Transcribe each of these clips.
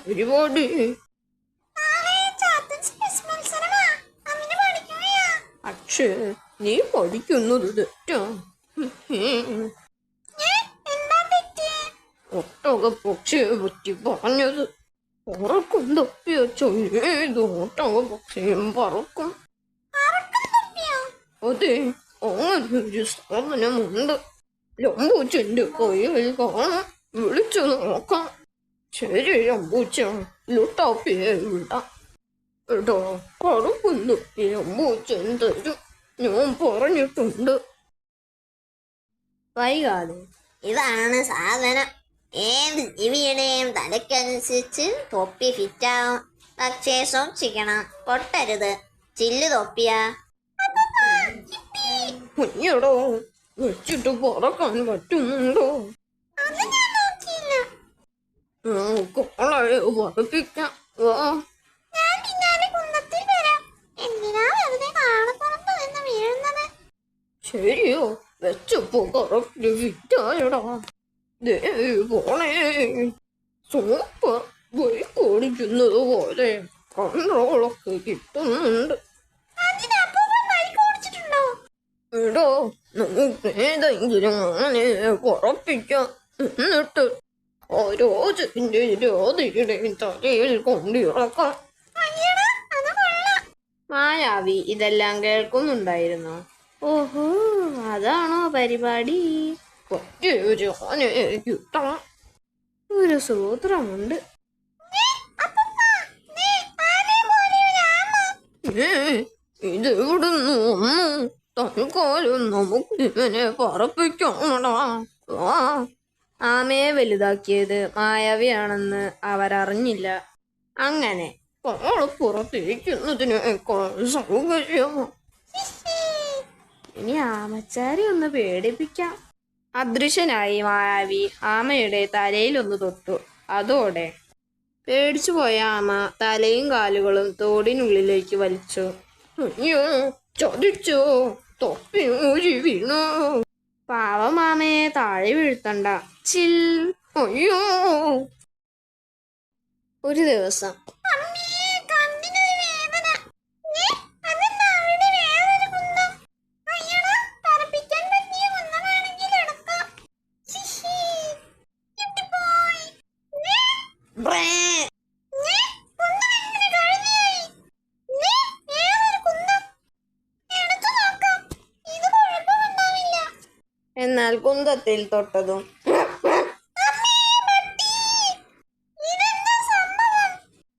പരിപാടി? പക്ഷേ നീ പഠിക്കുന്നത് തെറ്റാ. ഒട്ടക പക്ഷിയെ പറ്റി പറഞ്ഞത് പറക്കും തപ്പിയ ചൊല്ലേത് ഒട്ടക പക്ഷിയും പറക്കും. അതെ, അങ്ങനൊരു സാധനമുണ്ട്. രമ്പൂച്ചന്റെ കൈകൾ കാണാം, വിളിച്ചു നോക്കാം. ശരി രമ്പൂച്ച, ലുട്ടാപ്പിയെ വിടാം. എടാ, പറക്കും തപ്പി രമ്പൂച്ചൻ തരും, ഞാൻ പറഞ്ഞിട്ടുണ്ട്. വൈകാതെ ഇതാണ് സാധനം. ഏത് ജീവിയുടെയും തലയ്ക്കനുസരിച്ച് തൊപ്പി ഫിറ്റാവും. പക്ഷേ സൂക്ഷിക്കണം, പൊട്ടരുത്. ചില്ല് തൊപ്പിയാ. കുഞ്ഞടോ, വെച്ചിട്ട് പറക്കാൻ പറ്റുന്നുണ്ടോ? കോളയെ പറപ്പിക്കാം. ശരിയോ, വെച്ചപ്പോ കറക്റ്റ് ഫിറ്റായടാ. പോണേ, സൂപ്പർ. ബൈക്ക് ഓടിക്കുന്നത് പോലെ കൺട്രോളൊക്കെ കിട്ടുന്നുണ്ട്. എടോ, നമുക്ക് ഏതെങ്കിലും അങ്ങനെ ഉറപ്പിക്കാം. എന്നിട്ട് ഓരോ രാധയുടെയും തലയിൽ കൊണ്ടിറക്കാം. മായാവി ഇതെല്ലാം കേൾക്കുന്നുണ്ടായിരുന്നു. ഓഹോ, അതാണോ പരിപാടി? ഒരു ആനയെ കിട്ടാം. ഒരു സൂത്രമുണ്ട്. ഇതെവിടുന്ന് വന്നു? തൽക്കാലം നമുക്ക് ഇവനെ പറപ്പിക്കാണടാ. ആമയെ വലുതാക്കിയത് മായാവിയാണെന്ന് അവരറിഞ്ഞില്ല. അങ്ങനെ കാളപ്പുറത്തിരിക്കുന്നതിനേക്കാൾ സൗകര്യമോ? ഇനി ആമച്ചാരി ഒന്ന് പേടിപ്പിക്കാം. അദൃശ്യനായി മായാവി ആമയുടെ തലയിലൊന്ന് തൊട്ടു. അതോടെ പേടിച്ചു പോയ ആമ തലയും കാലുകളും തോടിനുള്ളിലേക്ക് വലിച്ചു. അയ്യോ, ചതിച്ചോ, തൊപ്പി ഊരി വീണു. പാവമാമയെ താഴെ വീഴ്ത്തണ്ട. ചിൽ. അയ്യോ. ഒരു ദിവസം എന്നാൽ കുന്തത്തിൽ തൊട്ടതും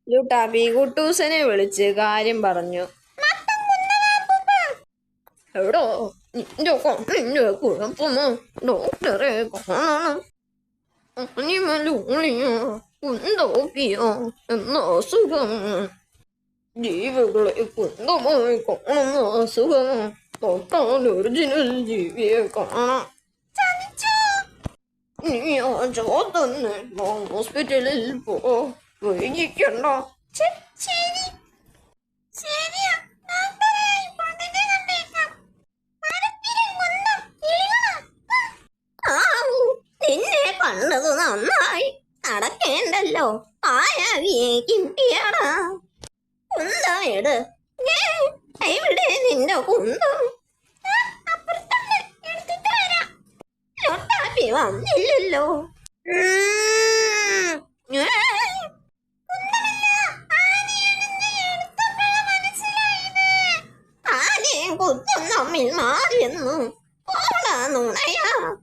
ലുട്ടാപ്പി കുട്ടൂസനെ വിളിച്ച് കാര്യം പറഞ്ഞു. എടോ, നിന്റെ കണ്ണിന്റെ കുഴപ്പമോ? ഡോക്ടറെ കാണണം. അനിമലൂളിയോ കുന്തോപ്പിയോ എന്ന അസുഖം. ജീവികളെ കുന്തമായി കാണുന്ന അസുഖം. തൊട്ടാൽ ഒറിജിനൽ ജീവിയെ കാണാം. നീ തന്നെ ഹോസ്പിറ്റലിൽ പോ, വൈകിക്കണ്ട. നിന്നെ കണ്ടത് നന്നായി. നടക്കേണ്ടല്ലോ, മായാവിയെ കിട്ടിയാടാ. കുന്തമേട്. ഇവിടെ നിന്റെ കുന്തം. ലൊട്ടാപ്പി വന്നില്ലല്ലോ. ആനയും കുത്തും തമ്മിൽ മാറിയെന്നു. നുണയാ.